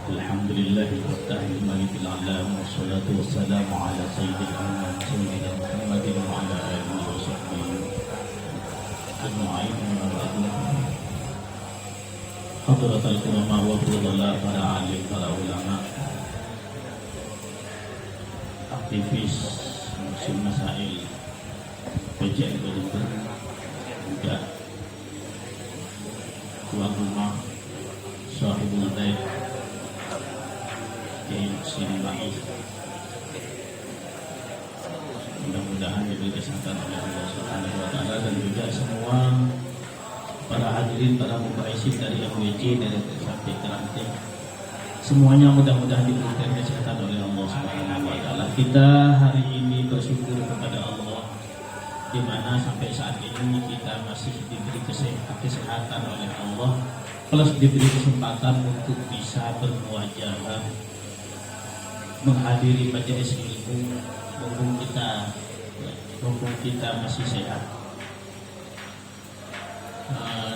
Alhamdulillahirabbil alamin wassalatu wassalamu ala sayyidil anam sayyidina Muhammadin wa ala alihi wa sahbihi ajma'in. Hadratul ulama wa fudala, para alim, para ulama, aktivis musim masail PJN Jember, juga tuan rumah sahibul bait Kiai Muslim Bais, mudah-mudahan diberi kesehatan oleh Allah Subhanahu wa taala, dan juga semua para hadirin, para mubaisin dari MWC, dari sampai ke ranting, semuanya mudah-mudahan diberikan kesehatan oleh Allah Subhanahu wa taala. Kita hari ini bersyukur kepada Allah di mana sampai saat ini kita masih diberi kesehatan oleh Allah, plus diberi kesempatan untuk bisa bermuajahah menghadiri majelis ilmu, mumpung kita masih sehat.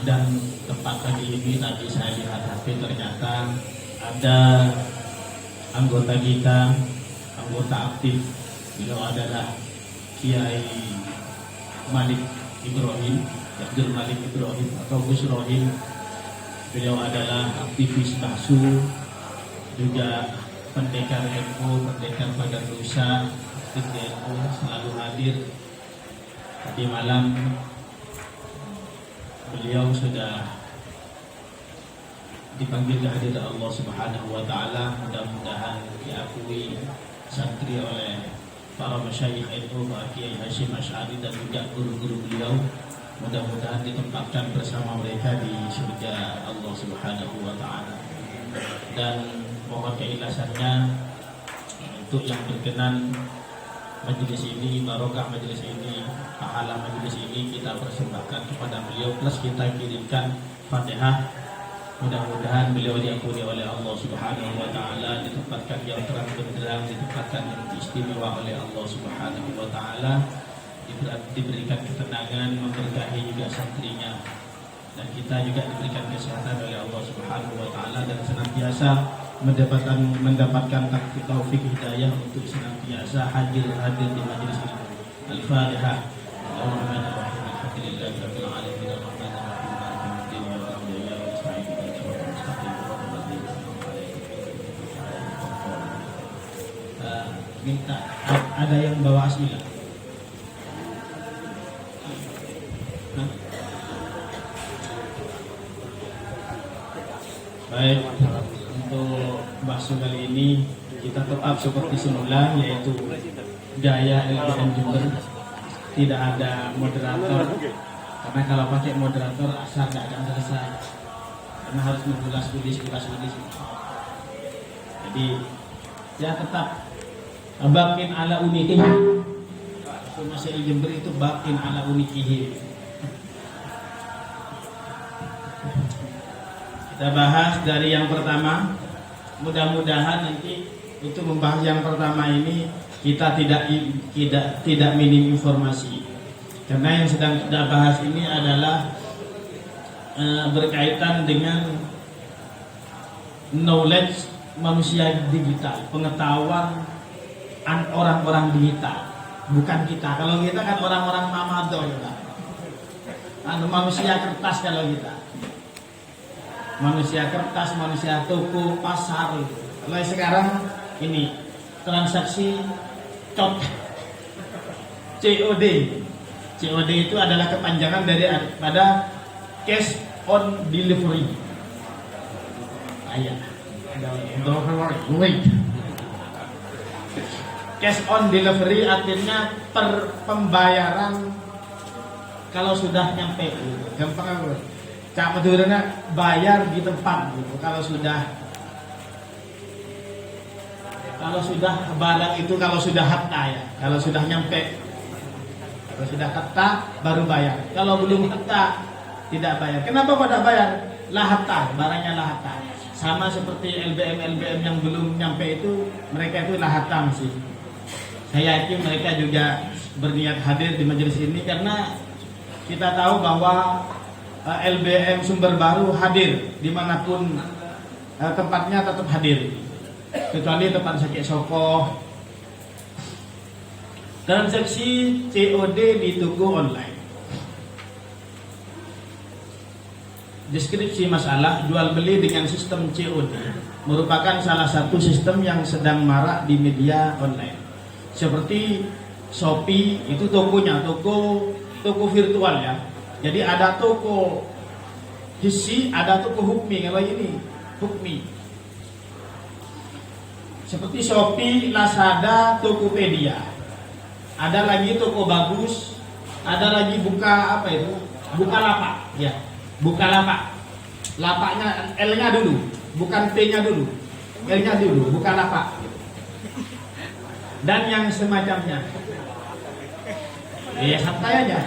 Dan tempat pagi ini tadi saya lihat HP, ternyata ada anggota kita, anggota aktif. Beliau adalah Kiai Malik Ibrahim, Abdul Malik Ibrahim atau Gus Rohim. Beliau adalah aktivis Bahsu, juga pendekar NU, pendekar Badan Nusa, aktif NU, selalu hadir. Tadi malam beliau sudah dipanggil ke hadirat Allah Subhanahu wa taala. Mudah-mudahan diakui santri oleh para masyayikh NU, Pak Kiai Hasyim Asy'ari, dan juga guru-guru beliau. Mudah-mudahan ditempatkan bersama mereka di surga Allah Subhanahu wa taala. Dan mohon keikhlasannya untuk yang berkenan majelis ini, barokah majelis ini, pahala majelis ini kita persembahkan kepada beliau, plus kita kirimkan Fatihah. Mudah-mudahan beliau diampuni oleh Allah Subhanahu wa taala, ditempatkan yang terang benderang, ditempatkan yang istimewa oleh Allah Subhanahu wa taala, diberikan ketenangan, memberkahi juga santrinya, dan kita juga diberikan kesehatan oleh Allah Subhanahu wa taala, dan senantiasa mendapatkan taufik hidayah untuk senantiasa hadir di majelis ini. Al-Fatihah. Alhamdulillahirabbil alamin arrahmanir rahim maliki yaumiddin wa iyyaka nasta'in ihdinas siratal mustaqim siratal ladzina an'amta 'alaihim. Minta ada yang bawa asila. Baik, untuk bahasa kali ini kita tetap seperti semula, yaitu gaya LBM Jember, tidak ada moderator, karena kalau pakai moderator asal nggak akan selesai, karena harus mengulas-ulis. Jadi ya tetap bakin ala unikihi, itu masih Jember itu bakin ala unikihi. Kita bahas dari yang pertama. Mudah-mudahan nanti untuk membahas yang pertama ini kita tidak minim informasi, karena yang sedang kita bahas ini adalah berkaitan dengan knowledge manusia digital, pengetahuan orang-orang digital, bukan kita. Kalau kita kan orang-orang mamado, manusia kertas. Kalau kita manusia kertas, manusia toko, pasar itu. Kalau sekarang ini transaksi COD. COD itu adalah kepanjangan daripada cash on delivery. Cash on delivery artinya pembayaran kalau sudah nyampe. Gampang apa? Cak Madurana bayar di tempat gitu. Kalau sudah barang itu, kalau sudah hatta ya, kalau sudah nyampe, kalau sudah hatta baru bayar. Kalau belum hatta tidak bayar. Kenapa pada bayar? Lah hatta, barangnya lah hatta. Sama seperti LBM yang belum nyampe itu, mereka itu lah hatta masih. Saya yakin mereka juga berniat hadir di majelis ini, karena kita tahu bahwa LBM Sumber Baru hadir dimanapun tempatnya tetap hadir, kecuali tempat sakit sokoh. Transaksi COD di toko online. Deskripsi masalah jual beli dengan sistem COD merupakan salah satu sistem yang sedang marak di media online. Seperti Shopee, itu tokonya, toko virtual ya. Jadi ada toko hisi, ada toko hukmi. Kalau ini hukmi. Seperti Shopee, Lazada, Tokopedia. Ada lagi toko bagus, ada lagi Bukalapak, ya, Bukalapak. Lapaknya L-nya dulu, bukan T-nya dulu, L-nya dulu, Bukalapak. Dan yang semacamnya. Ya santai aja.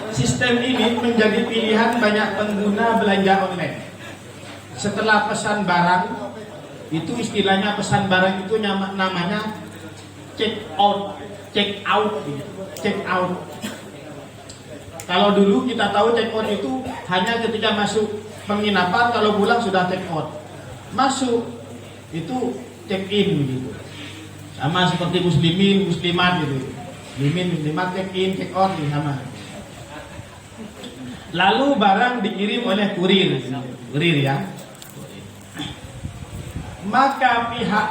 Sistem ini menjadi pilihan banyak pengguna belanja online. Setelah pesan barang, itu istilahnya pesan barang itu namanya check out. Kalau dulu kita tahu check out itu hanya ketika masuk penginapan, kalau pulang sudah check out. Masuk itu check in gitu. Sama seperti muslimin, muslimat gitu. Muslimat check in, check out gitu, sama. Lalu barang dikirim oleh kurir ya. Maka pihak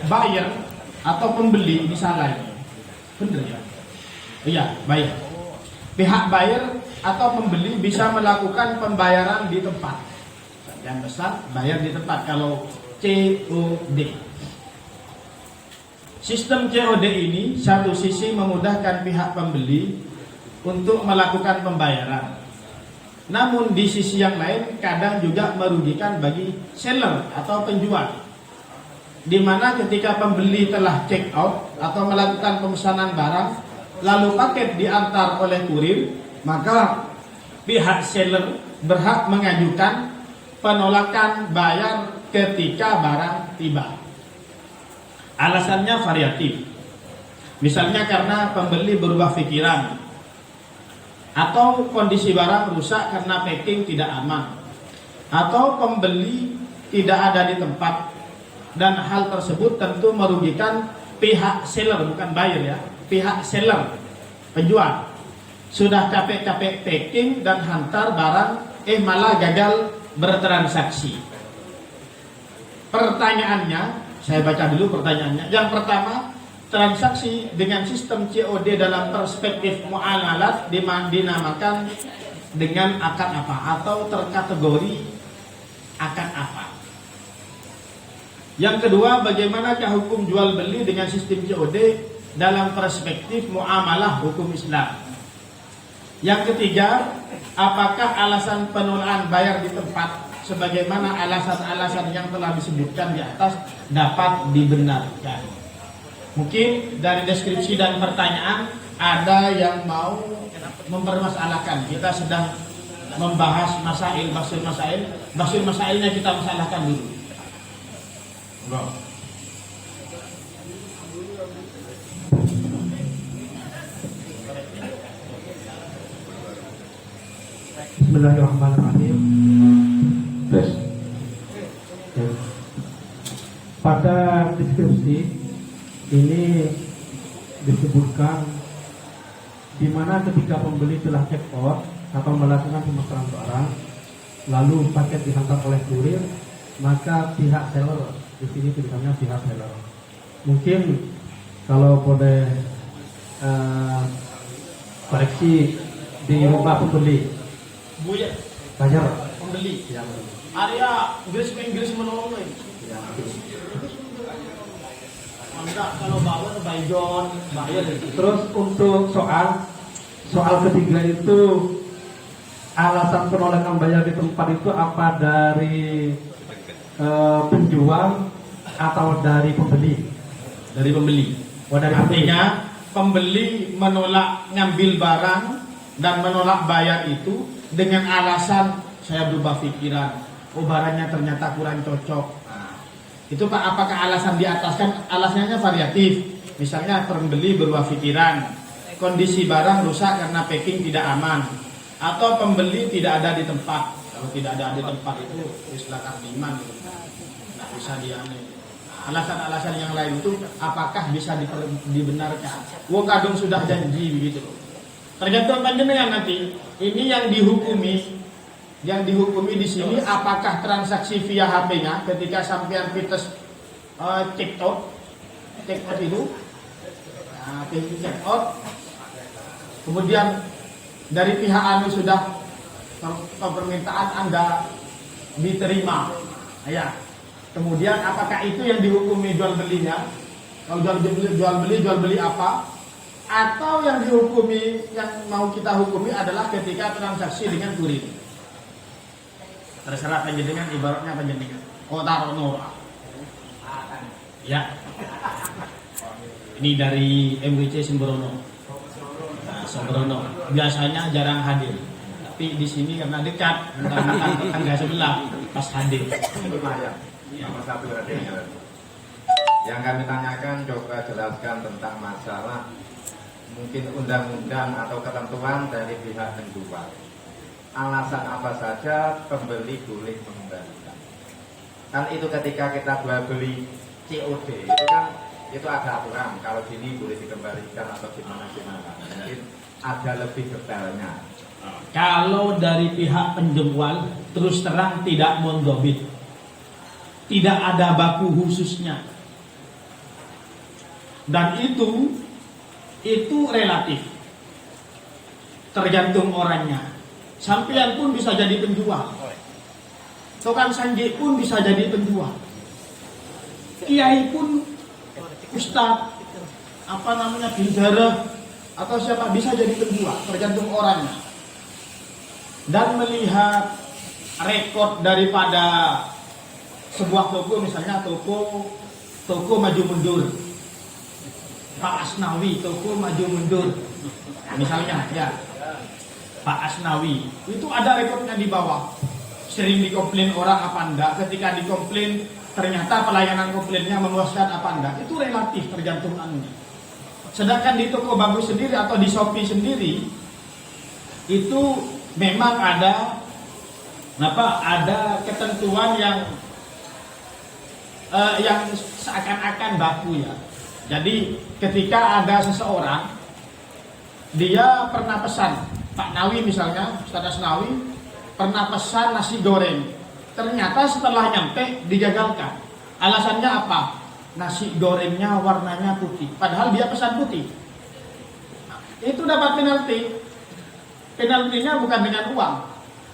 buyer atau pembeli, ini salah ini. Bener ya? Iya, baik. Pihak buyer atau pembeli bisa melakukan pembayaran di tempat. Yang besar bayar di tempat kalau COD. Sistem COD ini satu sisi memudahkan pihak pembeli untuk melakukan pembayaran. Namun di sisi yang lain kadang juga merugikan bagi seller atau penjual. Di mana ketika pembeli telah check out atau melakukan pemesanan barang, lalu paket diantar oleh kurir, maka pihak seller berhak mengajukan penolakan bayar ketika barang tiba. Alasannya variatif. Misalnya karena pembeli berubah pikiran, atau kondisi barang rusak karena packing tidak aman, atau pembeli tidak ada di tempat. Dan hal tersebut tentu merugikan pihak seller, bukan buyer ya, pihak seller, penjual. Sudah capek-capek packing dan hantar barang, malah gagal bertransaksi. Pertanyaannya, saya baca dulu pertanyaannya. Yang pertama, transaksi dengan sistem COD dalam perspektif mu'amalat dinamakan dengan akad apa atau terkategori akad apa. Yang kedua, bagaimanakah hukum jual beli dengan sistem COD dalam perspektif muamalah hukum Islam. Yang ketiga, apakah alasan penolakan bayar di tempat sebagaimana alasan-alasan yang telah disebutkan di atas dapat dibenarkan. Mungkin dari deskripsi dan pertanyaan ada yang mau mempermasalahkan. Kita sedang membahas basul masailnya kita masalahkan dulu. Bismillahirrahmanirrahim. Pada deskripsi ini disebutkan di mana ketika pembeli telah check out atau melakukan pemesanan barang, lalu paket dihantar oleh kurir, maka pihak seller, di sini tulisannya pihak seller. Mungkin kalau boleh koreksi di rumah pembeli. Buya, Banyak pembeli. Ya, Area Inggris menolong. ya. Enggak, kalau bayar bayar bayar. Terus untuk soal ketiga itu alasan penolakan bayar di tempat itu apa dari penjual atau dari pembeli? Dari pembeli. Dari Artinya pembeli menolak ngambil barang dan menolak bayar itu dengan alasan saya berubah pikiran, barangnya ternyata kurang cocok. Nah, itu Pak, apakah alasan di atas? Kan alasannya variatif. Misalnya pembeli berubah pikiran, kondisi barang rusak karena packing tidak aman, atau pembeli tidak ada di tempat. Kalau tidak ada di tempat itu istilah iman. bisa alasan-alasan yang lain itu apakah bisa dibenarkan? Wong kadung sudah janji begitu loh. Tergantung panjenengan nanti. Ini yang dihukumi di sini apakah transaksi via HP-nya ketika sampean pites TikTok itu, TikTok, kemudian dari pihak anu sudah permintaan Anda diterima, ya. Kemudian apakah itu yang dihukumi jual belinya? Kalau jual beli apa? Atau yang dihukumi, yang mau kita hukumi adalah ketika transaksi dengan kurir. Terserah panjenengan, ibaratnya panjenengan. Oh taruh nora. Ya. Ini dari MWC Sembrono. Nah, Sembrono biasanya jarang hadir. Tapi di sini karena dekat, tetangga sebelah pas hadir. Lumayan. Nomor satu berarti. Yang kami tanyakan coba jelaskan tentang masalah mungkin undang-undang atau ketentuan dari pihak penjual. Alasan apa saja pembeli boleh mengembalikan? Kan itu ketika kita beli COD itu kan itu ada aturan kalau gini boleh dikembalikan atau gimana. Mungkin ada lebih detailnya. Kalau dari pihak penjual terus terang tidak mendobit, tidak ada baku khususnya, dan itu relatif, tergantung orangnya. Sampian pun bisa jadi penjual, Tukang Sanji pun bisa jadi penjual, Kiai pun, Ustadz, Bintara atau siapa bisa jadi penjual, tergantung orangnya. Dan melihat rekod daripada sebuah toko, misalnya toko maju mundur, Pak Asnawi toko maju mundur, misalnya ya Pak Asnawi itu ada rekodnya di bawah. Sering dikomplain orang apa enggak? Ketika dikomplain ternyata pelayanan komplainnya memuaskan apa enggak? Itu relatif tergantung anunya. Sedangkan di toko bagus sendiri atau di Shopee sendiri itu memang ada ketentuan yang seakan-akan baku ya. Jadi ketika ada seseorang dia pernah pesan, Pak Nawi misalnya, Ustaz Nawi pernah pesan nasi goreng. Ternyata setelah nyampe digagalkan. Alasannya apa? Nasi gorengnya warnanya putih. Padahal dia pesan putih. Nah, itu dapat penalti. Penaltinya bukan dengan uang.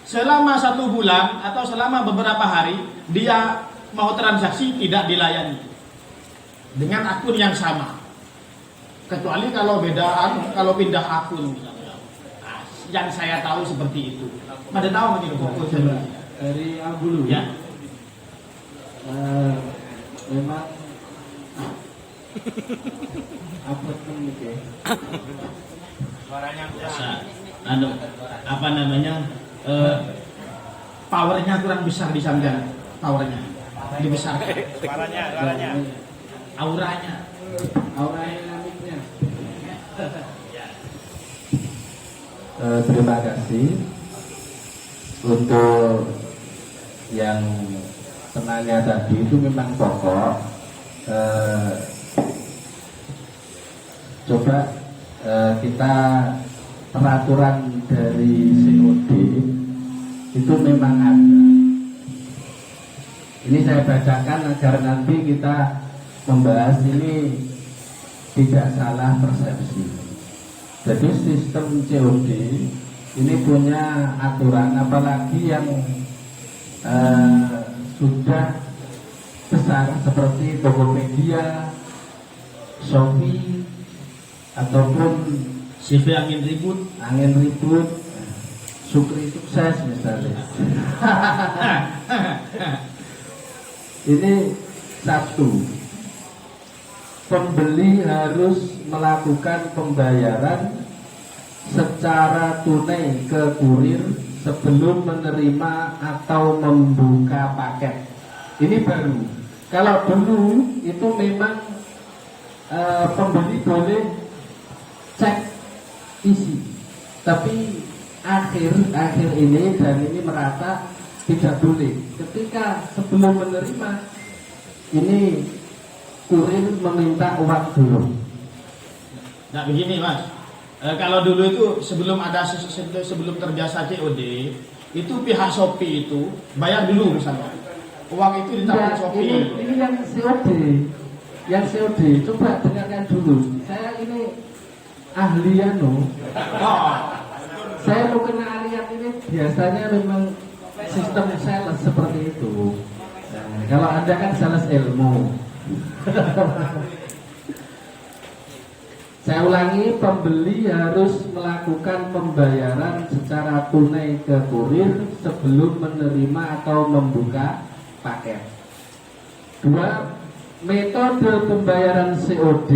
Selama 1 bulan atau selama beberapa hari dia mau transaksi tidak dilayani dengan akun yang sama. Kecuali kalau kalau pindah akun misalnya. Yang saya tahu seperti itu. Ada tahu mungkin fokus dari Abulu ya. Memang apa itu? Suaranya Biasa. Powernya kurang besar di sampean. Powernya dibesarkan. suaranya. Auranya. Aerodinamiknya. Terima kasih untuk yang penanya tadi itu memang pokok. Coba kita peraturan dari COD itu memang ada. Ini saya bacakan agar nanti kita membahas ini tidak salah persepsi. Jadi sistem COD ini punya aturan, apalagi yang sudah besar seperti Tokopedia, Shopee, ataupun CV angin ribut, Sukri Sukses misalnya. Ini satu, pembeli harus melakukan pembayaran secara tunai ke kurir sebelum menerima atau membuka paket. Ini baru. Kalau dulu itu memang pembeli boleh cek isi, tapi akhir ini dan ini merata tidak boleh. Ketika sebelum menerima ini kurir meminta uang dulu. Nah begini Mas, kalau dulu itu sebelum terbiasa COD, itu pihak Shopee itu bayar dulu misalnya. Uang itu ditarik Shopee. Ini yang COD, coba dengarkan dulu. Saya ini ahli saya mau kena ahlian ini biasanya memang sistem sales seperti itu. Nah, kalau Anda kan sales ilmu. Saya ulangi, pembeli harus melakukan pembayaran secara tunai ke kurir sebelum menerima atau membuka paket. 2. Metode pembayaran COD,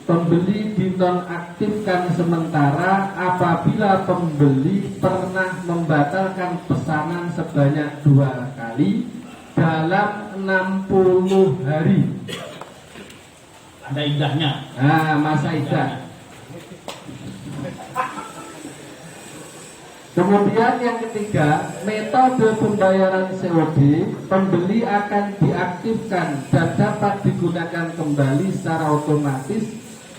pembeli dinonaktifkan sementara apabila pembeli pernah membatalkan pesanan sebanyak 2 kali dalam 60 hari. Ada idahnya. Nah, masa idah. Kemudian yang ketiga, metode pembayaran COD, pembeli akan diaktifkan dan dapat digunakan kembali secara otomatis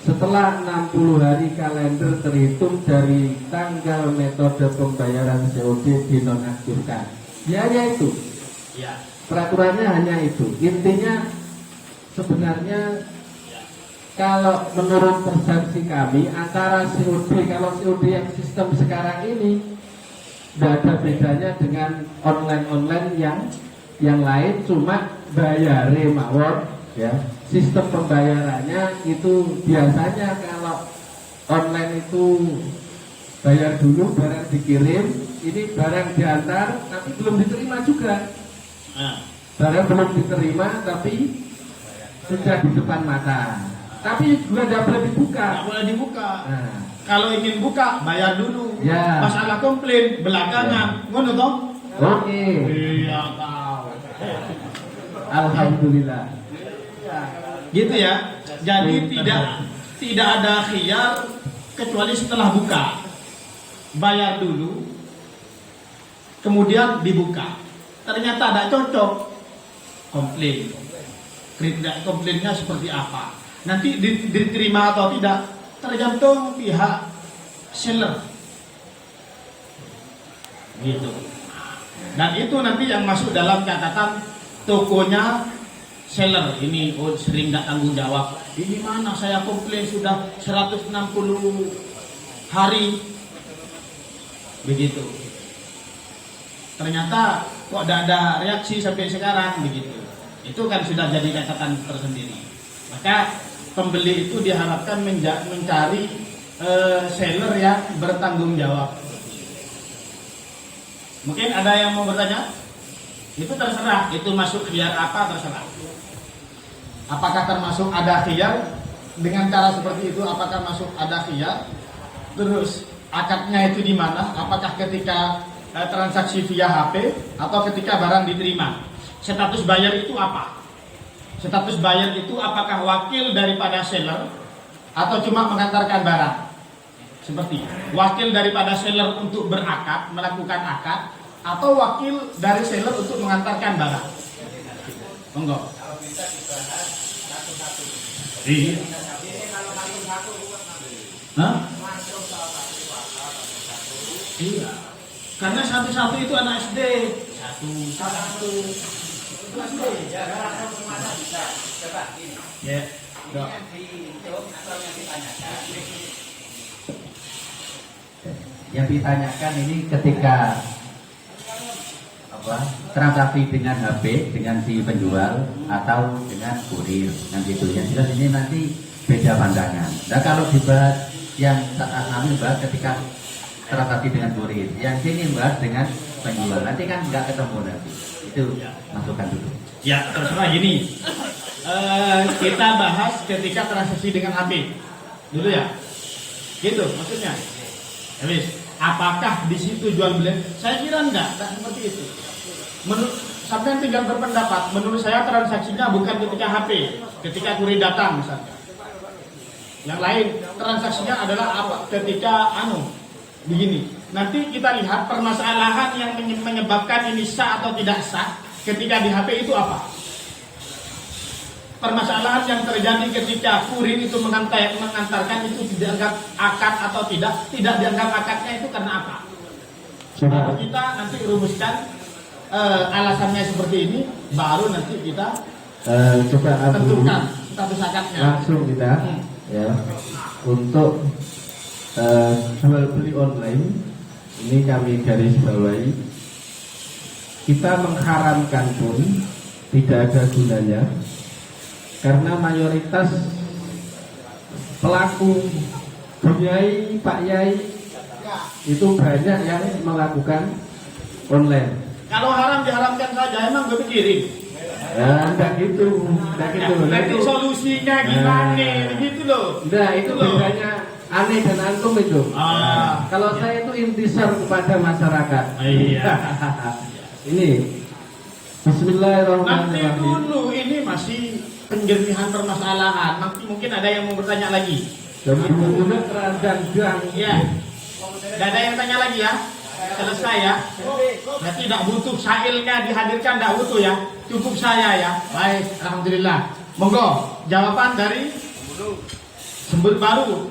setelah 60 hari kalender terhitung dari tanggal metode pembayaran COD dinonaktifkan. Ya, hanya itu. Ya. Peraturannya hanya itu. Intinya sebenarnya kalau menurut persepsi kami antara COD, kalau COD yang sistem sekarang ini tidak ada bedanya dengan online yang lain, cuma bayare mawon ya. Sistem pembayarannya itu biasanya kalau online itu bayar dulu, barang dikirim, ini barang diantar tapi belum diterima juga. Barang belum diterima tapi sudah di depan mata. Tapi juga tidak boleh dibuka. Tidak boleh dibuka. Nah. Kalau ingin buka, bayar dulu. Ya. Masalah komplain belakangan. Ngono toh? Oke. Iya tahu. Alhamdulillah. Gitu ya. Jadi tidak ada khiyar kecuali setelah buka. Bayar dulu, kemudian dibuka. Ternyata tidak cocok, komplain. Komplainnya seperti apa? Nanti diterima atau tidak tergantung pihak seller. Gitu. Dan itu nanti yang masuk dalam catatan tokonya seller. Ini sering nggak tanggung jawab. Ini mana saya komplain sudah 160 hari. Begitu. Ternyata kok tidak ada reaksi sampai sekarang begitu. Itu kan sudah jadi catatan tersendiri. Maka pembeli itu diharapkan mencari seller yang bertanggung jawab. Mungkin ada yang mau bertanya? Itu terserah, itu masuk khiyar apa terserah. Apakah termasuk ada khiyar? Dengan cara seperti itu apakah masuk ada khiyar? Terus akadnya itu di mana? Apakah ketika transaksi via HP atau ketika barang diterima? Status bayar itu apa? Status bayar itu apakah wakil daripada seller atau cuma mengantarkan barang? Seperti wakil daripada seller untuk berakad, melakukan akad, atau wakil dari seller untuk mengantarkan barang? Monggo. Iya. Hah? Iya. Karena satu-satu itu anak SD. Satu. Ya. Yang ditanyakan ini ketika transaksi dengan HP dengan si penjual atau dengan kurir, yang gitu. Yang jelas ini nanti beda pandangan. Nah kalau dibahas yang saat kami bahas ketika transaksi dengan kurir, yang sini bahas dengan penjual, nanti kan nggak ketemu nanti. Itu masukkan dulu. Ya terserah gini. Kita bahas ketika transaksi dengan HP dulu ya. Gitu maksudnya. Habis. Apakah di situ jual beli? Saya kira enggak seperti itu. Sampai tinggal berpendapat. Menurut saya transaksinya bukan ketika HP, ketika kurir datang misalnya. Yang lain transaksinya adalah apa? Ketika begini. Nanti kita lihat permasalahan yang menyebabkan ini sah atau tidak sah ketika di HP itu apa? permasalahan yang terjadi ketika kurir itu mengantarkan itu dianggap akad atau tidak dianggap akadnya itu karena apa? Baru kita nanti rumuskan alasannya seperti ini, baru nanti kita coba tentukan status akadnya. langsung kita ya untuk jual beli online ini kami garis bawahi, kita mengharamkan pun tidak ada gunanya karena mayoritas pelaku Bu Yai, Pak Yai itu banyak yang melakukan online. Kalau haram diharamkan saja, emang gue pikirin. Ya, enggak gitu. Nanti solusinya gimana? Gitu loh. Nah, itu bedanya aneh dan antum itu. Kalau saya itu intisar kepada masyarakat. Iya. Ini Nanti Bismillahirrahmanirrahim. dulu ini masih penjernihan permasalahan. Nanti mungkin ada yang mau bertanya lagi. Kemudian keranjang. Iya. Gak ada yang tanya lagi ya. Selesai ya. Berarti tidak butuh sailnya dihadirkan, tidak butuh ya. Cukup saya ya. Baik, alhamdulillah. Monggo, jawaban dari sumber baru.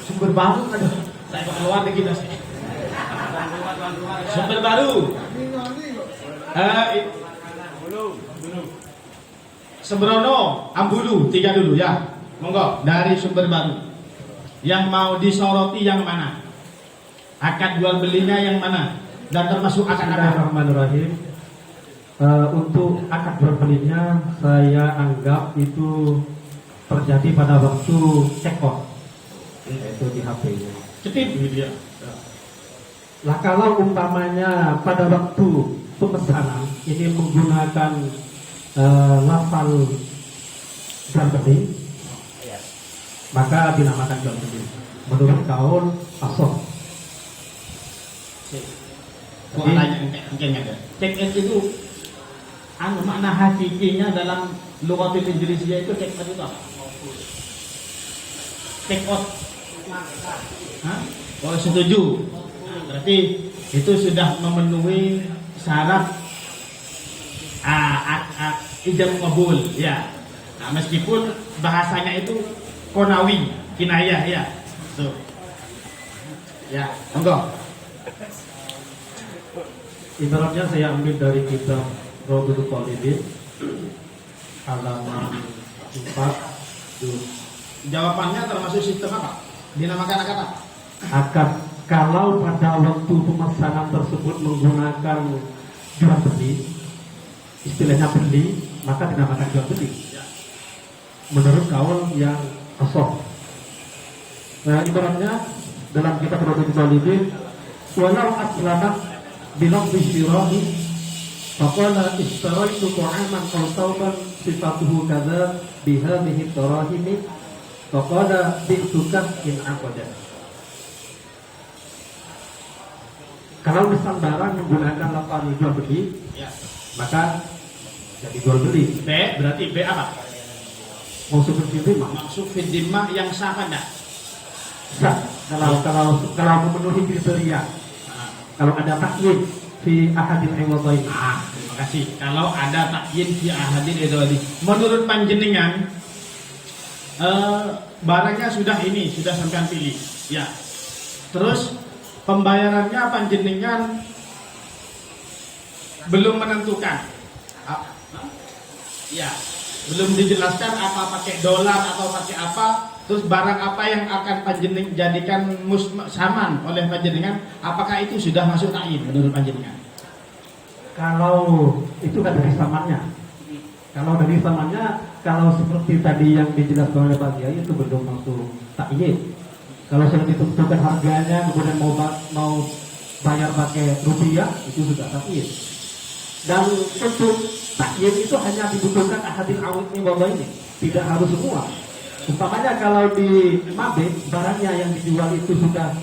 Sumber baru ada. Saya mau keluar dikit sih. Sumber baru. Sembrono, Ambulu, 3 dulu ya. Monggo, dari sumber baru. Yang mau disoroti yang mana? Akad jual belinya yang mana? Dan termasuk akad apa? Bismillahirrahmanirrahim. Untuk akad jual belinya saya anggap itu terjadi pada waktu check out, yaitu di HP-nya. Cetit gitu ya. Lah kalau umpamanya pada waktu pemesanan ini menggunakan lafal jual beli, maka dinamakan jual beli. Menurut kaul asok. Gua tanya mungkin ada. Check in itu makna hakikinya dalam lughatul Indonesia itu check out itu apa? Check out. Hah? Oh, setuju. Berarti itu sudah memenuhi syarat ijab qabul ya. Nah, meskipun bahasanya itu konawi, kinayah ya. Tuh. Ya, monggo. Ibaratnya saya ambil dari kitab Rawdatul Talibin halaman 4. Jawabannya termasuk sistem apa? Dinamakan akad apa? Akad kalau pada waktu pemesanan tersebut menggunakan jual beli, istilahnya beli, maka dinamakan jual beli. Menurut kaul yang asok. Nah, ibaratnya dalam kitab Rawdatul Talibin, walau aslamat bilang bisyirahi faqala istaraitu ta'aman aw tauban sifatuhu kadza bihadhihi tarahimi faqala bi'tuka in aqada. Kalau pesan barang menggunakan lafaz jual beli, Ya. maka jadi jual beli. B berarti B apa? Maksud fiddimah. Maksud fiddimah yang sah kan? Sah kalau memenuhi kriteria. Kalau ada takyin fi ahadil iwadain. Terima kasih. Kalau ada takyin fi ahadil iwadain. Menurut panjenengan barangnya sudah sampean pilih. Ya. Terus pembayarannya panjenengan belum menentukan. Ya, belum dijelaskan apa pakai dolar atau pakai apa. Terus barang apa yang akan panjenengan jadikan saman oleh panjenengan? Apakah itu sudah masuk takyin menurut panjenengan? Kalau itu kan dari samannya. Kalau dari samannya, kalau seperti tadi yang dijelaskan oleh Pak Kiai itu belum masuk takyin. Kalau sudah ditentukan harganya, kemudian mau bayar pakai rupiah, itu sudah takyin. Dan tentu takyin itu hanya dibutuhkan ahadil awid ini, tidak harus semua. Umpamanya kalau di mabek barangnya yang dijual itu sudah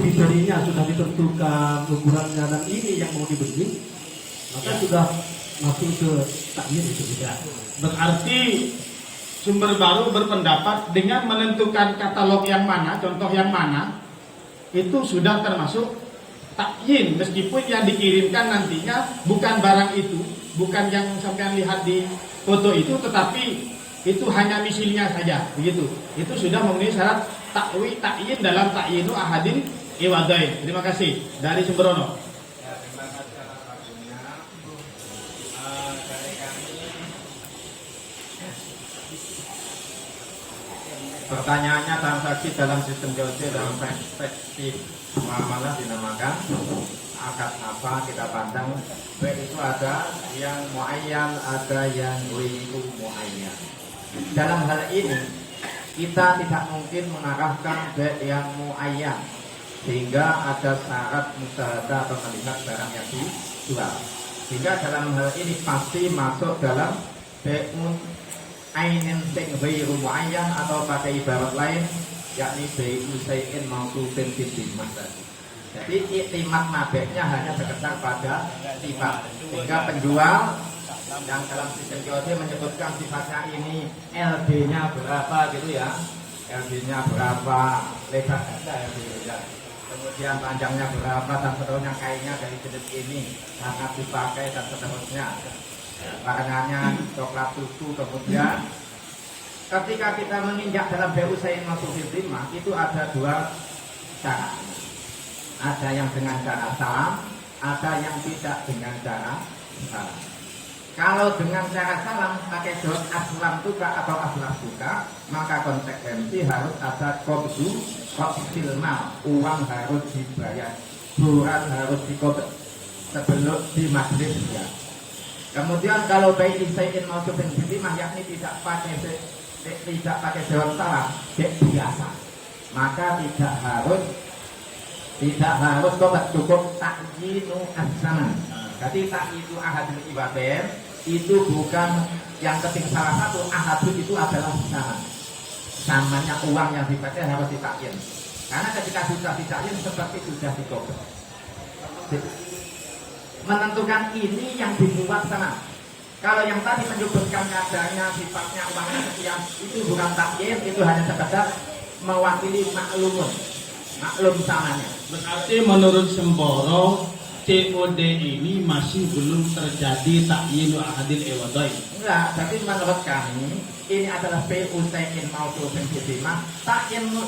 kriterianya sudah ditentukan, ukurannya dan ini yang mau dibeli, maka sudah masuk ke takyin itu juga. Berarti sumber baru berpendapat dengan menentukan katalog yang mana, contoh yang mana, itu sudah termasuk takyin meskipun yang dikirimkan nantinya bukan barang itu, bukan yang sampean lihat di foto itu, tetapi itu hanya misilnya saja, begitu. Itu sudah memenuhi syarat takyin dalam takyinu ahadin iwadain. Terima kasih dari Sembrono. Ya, terima kasih atas waktunya. Dari kami, pertanyaannya transaksi dalam sistem JOC dalam perspektif muamalah dinamakan akad apa kita pandang. Baik itu ada yang muayyan, ada yang ghairu muayyan. Dalam hal ini kita tidak mungkin mengarahkan baik yang muayyan sehingga ada syarat musyahadah atau melihat barang yang dijual. Sehingga dalam hal ini pasti masuk dalam bai'un ainin sing ghairu muayyan, atau pakai ibarat lain yakni bai'u syai'in mawsufin fid dhimah tadi. Jadi iktimat mabeknya hanya sekedar pada sifat, sehingga penjual yang dalam sistem JOC menyebutkan sifatnya ini LB-nya berapa gitu ya, LB-nya berapa, lebar ada LB-nya, kemudian panjangnya berapa dan seterusnya, kainnya dari jenis ini, sangat dipakai dan seterusnya, warnanya coklat susu. Kemudian ketika kita menginjak dalam BU Sayin Masufil Timah itu ada dua cara, ada yang dengan cara salam, ada yang tidak dengan cara salam. Kalau dengan cara salam pakai jawab aslam tuka atau aslam tuka, maka konsekuensi harus ada qobdu qobdil mal, uang harus dibayar, surat harus dikobd sebelum di majlis ya. Kemudian kalau bayi isain mausufin bilimah, yakni tidak pakai jawab salam, biasa, maka tidak harus qobd, cukup takyinu as-saman. Jadi takyinu ahadul ibadah itu bukan yang penting, salah satu ahadul itu adalah saman. Samannya uang yang dipakai harus ditakyin. Karena ketika sudah ditakyin seperti sudah dikobd. Menentukan ini yang dibuat sana. Kalau yang tadi menyebutkan adanya sifatnya uangnya sekian, itu bukan takyin, itu hanya sekedar mewakili maklum samanya. Berarti menurut Semboro COD ini masih belum terjadi takyinu ahadil iwadain. Enggak, tapi menurut kami ini adalah PU Sayin Mausufin Bidimah, takyinu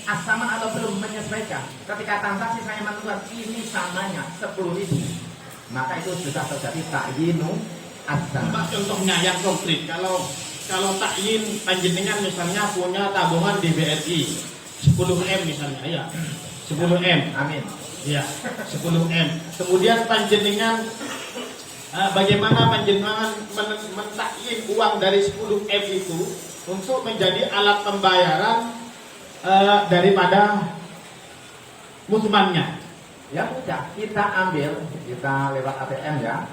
asaman atau belum menyesuaikan. Ketika transaksi saya menentukan ini samanya 10.000, maka itu sudah terjadi takyinu asaman. Contohnya yang konkret, kalau takyin panjenengan misalnya punya tabungan di BRI 10M misalnya, ya 10M, Amin. ya 10M. Kemudian panjenengan bagaimana panjenengan mentakyin uang dari 10M itu untuk menjadi alat pembayaran daripada musmannya. Ya mudah, kita ambil, kita lewat ATM ya.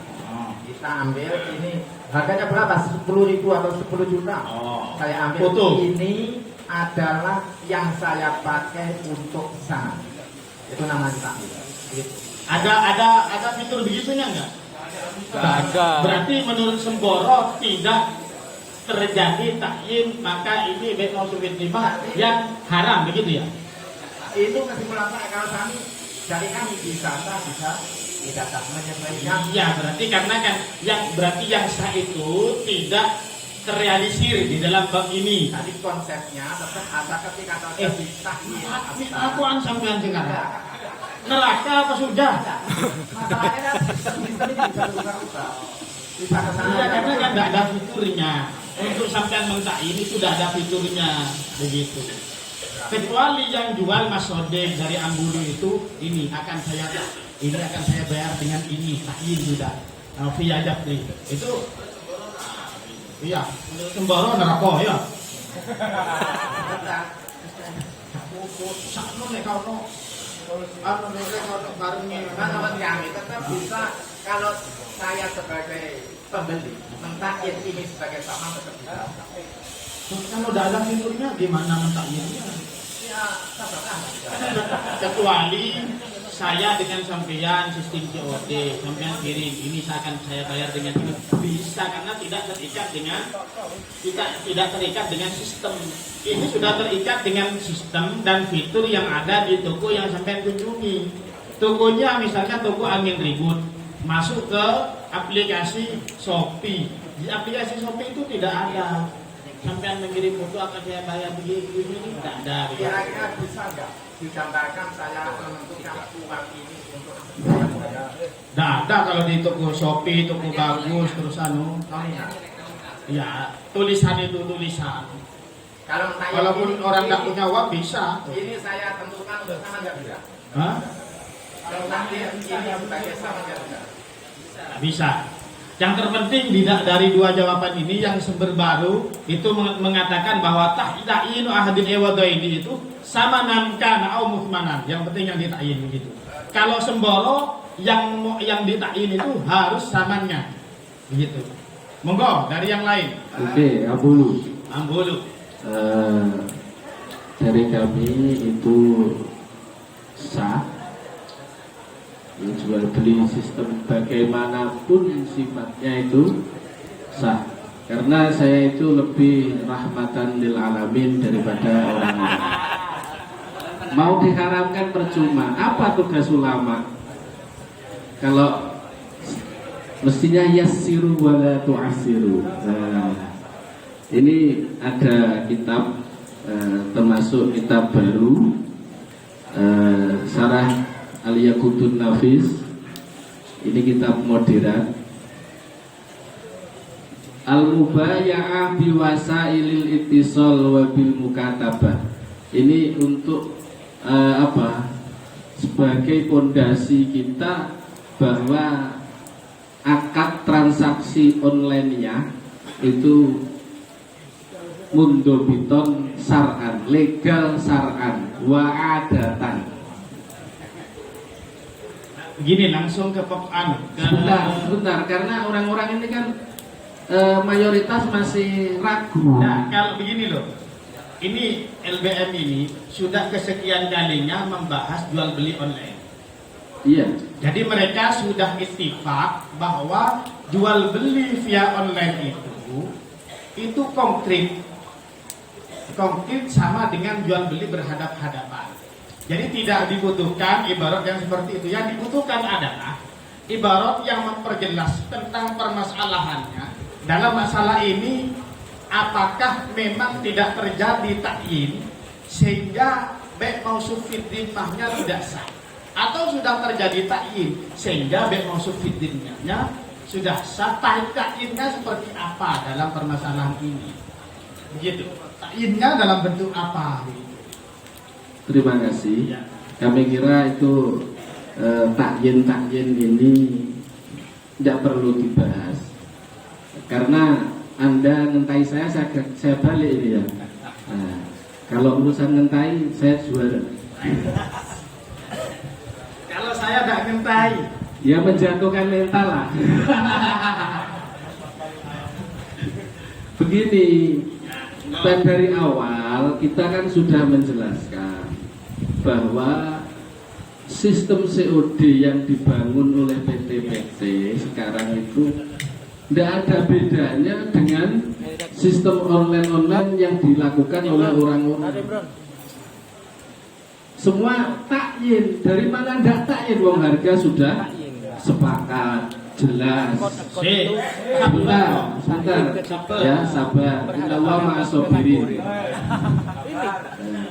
Kita ambil ini harganya berapa? 10.000 atau 10 juta. Saya ambil Foto. Ini adalah yang saya pakai untuk sana. Itu namanya takyid. Gitu. Ada fitur begitunya enggak? Ada. Berarti menurut Semboro tidak terjadi takyin, maka ini baik mausufin timah yang haram, begitu ya? Itu kesimpulan saya. Kalau kami dari kami bisa tidak sah menyesuaikan. Ya, berarti karena kan yang sah itu tidak terrealisir di dalam bab ini. Tadi konsepnya tetap ada ketika terjadi takyid. Aku sampean sekarang. Neraka apa sudah? Masalahnya sistem ini bisa berubah-ubah. Bisa ke sana. Iya, karena kan tidak ada fiturnya. Untuk sampean mengtakyin ini sudah ada fiturnya, begitu. Kecuali yang jual Mas Sodek dari Ambulu itu, ini akan saya bayar dengan ini, takyin sudah. Via Japri. Itu iya, Semboro neraka ya. Sakno nek kono Menurut kami tetap bisa, kalau saya sebagai pembeli mentakyin ini sebagai sama tetap bisa. Kalau tidak ada fiturnya gimana mentakyinnya? Ya, terserah. Kecuali saya dengan sampean sistem COD, sampean kirim ini saya bayar dengan ini, bisa, karena tidak terikat dengan sistem. Ini sudah terikat dengan sistem dan fitur yang ada di toko yang sampean kunjungi. Tokonya misalnya toko angin ribut, masuk ke aplikasi Shopee, Di aplikasi Shopee itu tidak ada sampai mengirim foto akan saya bayar begini ini tidak ada. Kira-kira bisa nggak digambarkan saya menentukan uang ini untuk Tidak ada kalau di toko Shopee, toko bagus terus ya tulisan itu tulisan. kalau saya Walaupun ini, orang tidak punya uang bisa. ini saya tentukan untuk sama nggak bisa? Hah? Kalau saya ini sebagai sama nggak bisa? Tidak bisa. Yang terpenting dari dua jawaban ini yang sumber baru itu mengatakan bahwa ta'yinu ahadin ewadoini itu sama namkana au muthmanan. Yang penting yang ditakyin begitu. Kalau semboro yang ditakyin itu harus samannya begitu. Monggo dari yang lain. Oke, Abulu. Ambulu. Dari kami itu sah. Jual beli sistem bagaimanapun sifatnya itu sah. Karena saya itu lebih rahmatan lil alamin daripada orang-orang. Mau diharamkan percuma. Apa tugas ulama? Kalau mestinya yassiru wala tu'assiru. Ini ada kitab termasuk kitab baru Syarah Al-Yaqutun Nafis. Ini kitab modern. Al-Mubaya'ah biwasailil ittisal wa bil mukatabah. Ini untuk sebagai pondasi kita bahwa akad transaksi online-nya itu mundobiton sar'an, legal sar'an wa adatan. Begini langsung ke Sebentar, karena orang-orang ini kan mayoritas masih ragu. Nah, kalau begini loh, ini LBM ini sudah kesekian kalinya membahas jual beli online. Iya. Jadi mereka sudah ittifaq bahwa jual beli via online itu konkret sama dengan jual beli berhadap-hadapan. Jadi tidak dibutuhkan ibarat yang seperti itu. Yang dibutuhkan adalah ibarat yang memperjelas tentang permasalahannya. Dalam masalah ini, apakah memang tidak terjadi ta'yin sehingga baik mausuf fiddimahnya tidak sah, atau sudah terjadi ta'yin sehingga baik mausuf fiddimahnya sudah sah. Ta'yinnya seperti apa dalam permasalahan ini? Begitu. Ta'yinnya dalam bentuk apa? Terima kasih. Kami kira itu takyin ini tidak perlu dibahas karena Anda ngentai saya balik ini ya. Nah, kalau urusan ngentai saya juara. Kalau saya tidak ngentai, ya menjatuhkan mental lah. Begini, dari awal kita kan sudah menjelaskan bahwa sistem COD yang dibangun oleh PT-PT sekarang itu tidak ada bedanya dengan sistem online yang dilakukan oleh orang-orang. Semua takyin. Dari mana tidak takyin? Wong harga sudah sepakat, jelas. Sebentar. Ya, sabar. Innallaha ma'as sabirin.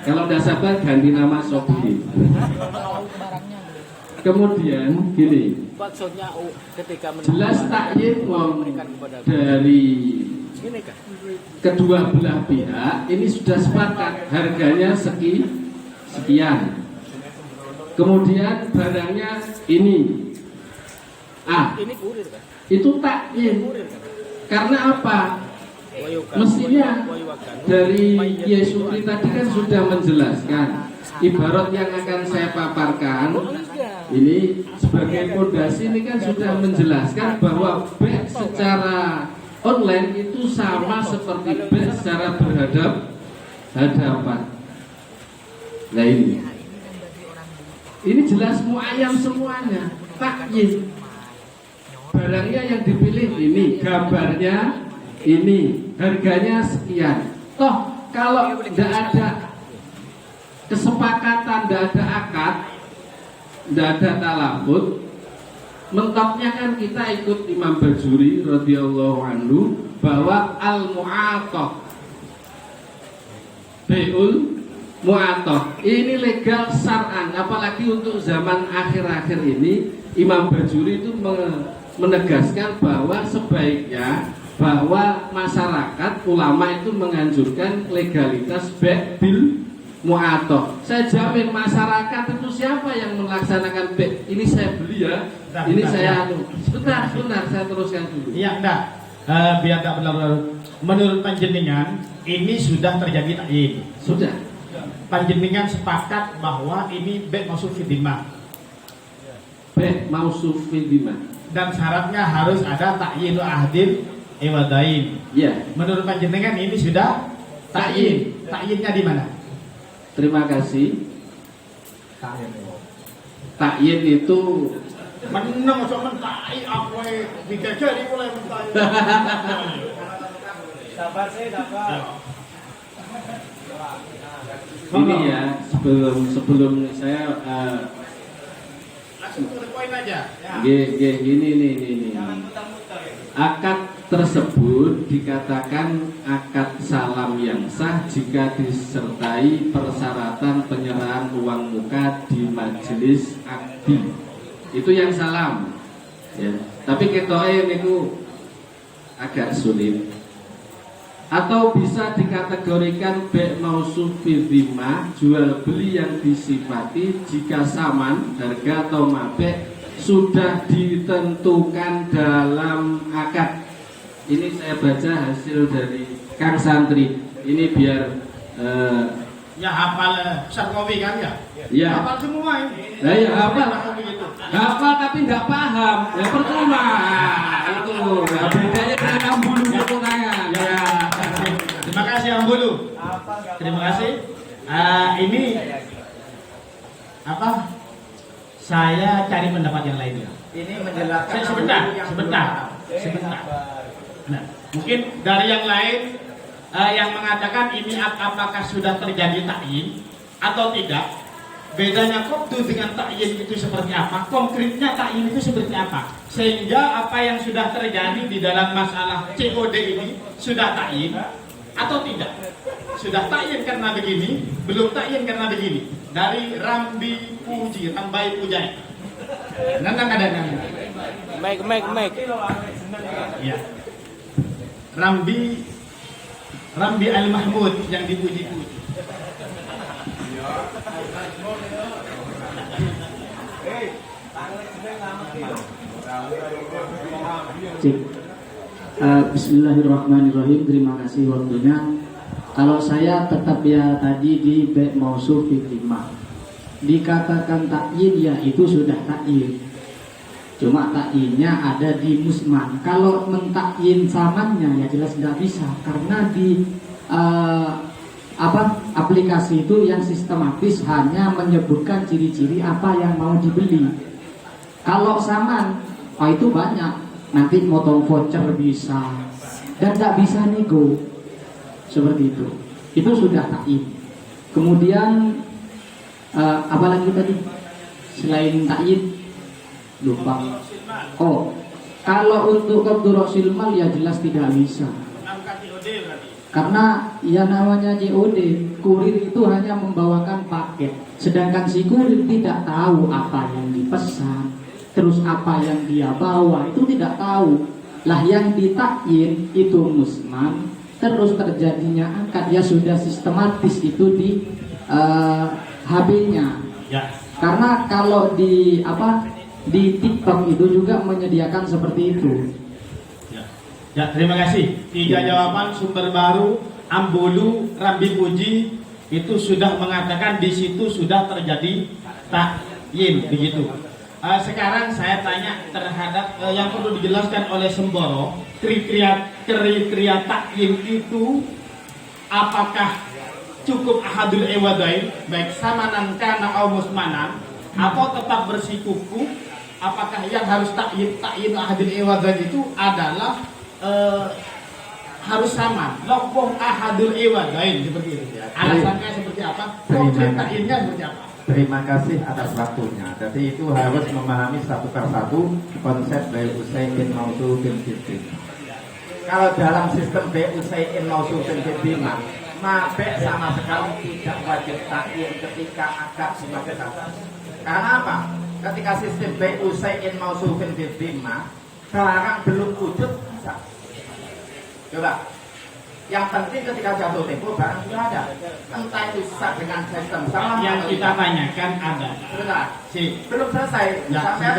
Kalau tidak sabar ganti nama Sobi. Kemudian gini, jelas takyin dari kedua belah pihak ini sudah sepakat harganya sekian. Kemudian barangnya ini itu takyin. Karena apa? Mestinya dari Yesuri tadi kan sudah menjelaskan ibarat yang akan saya paparkan ini sebagai fondasi ini kan sudah menjelaskan bahwa bet secara online itu sama seperti bet secara berhadapan. Nah ini jelas muayyam semuanya, takyin. Barangnya yang dipilih ini, gambarnya ini, harganya sekian. Toh kalau tidak ada kesepakatan, tidak ada akad, tidak ada talabut, Mentoknya kan kita ikut Imam Bajuri radhiyallahu anhu bahwa al-mu'athah beul mu'athah ini legal syar'an, apalagi untuk zaman akhir-akhir ini. Imam Bajuri itu menegaskan bahwa sebaiknya bahwa masyarakat ulama itu menganjurkan legalitas bil mu'athah. Saya jamin masyarakat itu siapa yang melaksanakan ini saya beli ya, ini saya sebentar saya teruskan dulu. Iya, enggak. Biar enggak benar. Menurut panjenengan ini sudah terjadi ta'yin. Sudah. Panjenengan sepakat bahwa ini bek mausuf fi dhimah. Bek mausuf fi dhimah. Dan syaratnya harus ada ta'yinu ahdil iwadain. Ya. Menurut panjenengan ini sudah ta'yin. Ta'yinnya di mana? Terima kasih. Ta'yin itu menang sok mentai apa dikejari mulai mentai. Sabar saya dapat. Ini ya sebelum saya langsung ke poin aja. Gini nih. Akad tersebut dikatakan akad salam yang sah jika disertai persyaratan penyerahan uang muka di majelis akdi. Itu yang salam. Ya. Tapi ketoke niku agak sulit. Atau bisa dikategorikan bek mausuf fi dhimah, jual beli yang disifati jika saman, harga atau mabek sudah ditentukan dalam akad. Ini saya baca hasil dari Kang Santri. Ini biar ya hafal Sarkowi kan ya? Ya. Hafal semua ini. Nah, ya hafal. Hafal tapi nggak paham. Ya percuma. Itu. Nah, bedanya dengan ambulu kekurangan. Ya. Terima kasih Ambulu. Terima kasih. Ini apa? Saya cari pendapat yang lain ya. Ini menjelaskan Sebentar. Nah, mungkin dari yang lain yang mengatakan ini apakah sudah terjadi ta'yin atau tidak. Bedanya qabdu dengan ta'yin itu seperti apa? Konkretnya ta'yin itu seperti apa? Sehingga apa yang sudah terjadi di dalam masalah COD ini sudah ta'yin atau tidak? Sudah ta'yin karena begini, belum ta'yin karena begini. Dari Rambi Pujai. Nana ada nana. Mic. Ya. Rambi Al-Mahmud yang dipuji-puji. Bismillahirrahmanirrahim. Terima kasih waktunya. Kalau saya tetap ya tadi di bek mausuf fi dhimah. Dikatakan ta'yin ya itu sudah ta'yin. Cuma ta'yinnya ada di musman. Kalau mentakyin samannya ya jelas tidak bisa karena di aplikasi itu yang sistematis hanya menyebutkan ciri-ciri apa yang mau dibeli. Kalau saman, itu banyak. Nanti motong voucher bisa dan tidak bisa nego seperti itu. Itu sudah ta'yin. Kemudian apalagi tadi selain ta'yin lupa. Oh, kalau untuk qabdu rasil mal ya jelas tidak bisa. Karena ya namanya COD, kurir itu hanya membawakan paket. Sedangkan si kurir tidak tahu apa yang dipesan, terus apa yang dia bawa itu tidak tahu. Lah yang ditakyin itu musman, terus terjadinya akad ya sudah sistematis itu di HB-nya. Ya. Karena kalau di TikTok itu juga menyediakan seperti itu. Ya, terima kasih. 3 jawaban sumber baru Ambulu Rambi Puji itu sudah mengatakan di situ sudah terjadi ta'yin begitu. Sekarang saya tanya terhadap yang perlu dijelaskan oleh Semboro, kriteria ta'yin itu apakah cukup ahadul ewadain baik samanan kana au musmanan atau tetap bersikuku? Apakah yang harus ta'yin ahadul ewadain itu adalah harus sama lokoh ahadul iwadain seperti itu. Alasannya seperti apa? Konkret ta'yinnya seperti apa? Terima kasih atas waktunya. Jadi itu harus memahami satu persatu konsep bai usai'in mausufin fiddin. Kalau dalam sistem bai usai'in mausufin fiddin, mabek sama sekali tidak wajib takyid ketika akad sebagai syarat. Karena apa? Ketika sistem bai usai'in mausufin fiddin, barang belum wujud bisa. Coba. Yang penting ketika jatuh tempo barang sudah ada. Entah itu sah dengan sistem salam Yang kita tanyakan adalah belum selesai. Ya, Sampai sudah.